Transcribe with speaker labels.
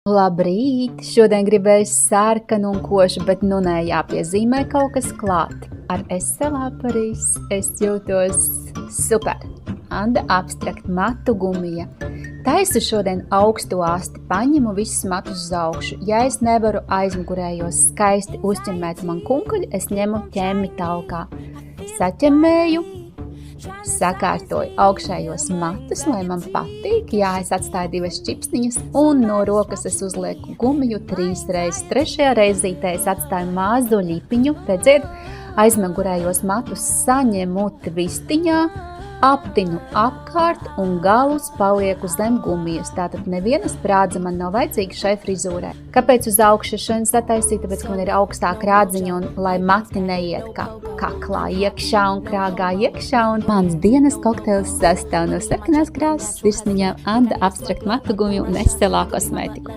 Speaker 1: Labrīt! Šodien gribēju sarkanu un košu, bet nu nē, jāpiezīmē kaut kas klāt. Ar Estela Paris es jūtos super. Anda Abstrakt matu gumija. Taisu šodien augstu asti, paņemu visus matus uz augšu. Ja es nevaru aizmugurējos skaisti uzķemmēt man kunkuļu, es ņemu ķemmi talkā. Saķemmēju, sakārtoju augšējos matus, lai man patīk. Jā, es atstāju 2 čipsniņas un no rokas es uzlieku gumiju 3 reizes. 3. reizītē es atstāju mazu ļipiņu, redziet, aizmugurējos matus saņemu tvistiņā, aptinu apkārt un galus palieku zem gumijas. Tātad neviena sprādze man nav vajadzīga šai frizūrai. Kāpēc uz augšu šodien sataisīju? Tāpēc, ka man ir augstā krādziņa un lai mati neiet kā kaklā iekšā un krāgā iekšā. Un mans dienas kokteils sastāv no sarkanās krāsas virsniņām Anda Abstrakt matu gumiju un Estela kosmētiku.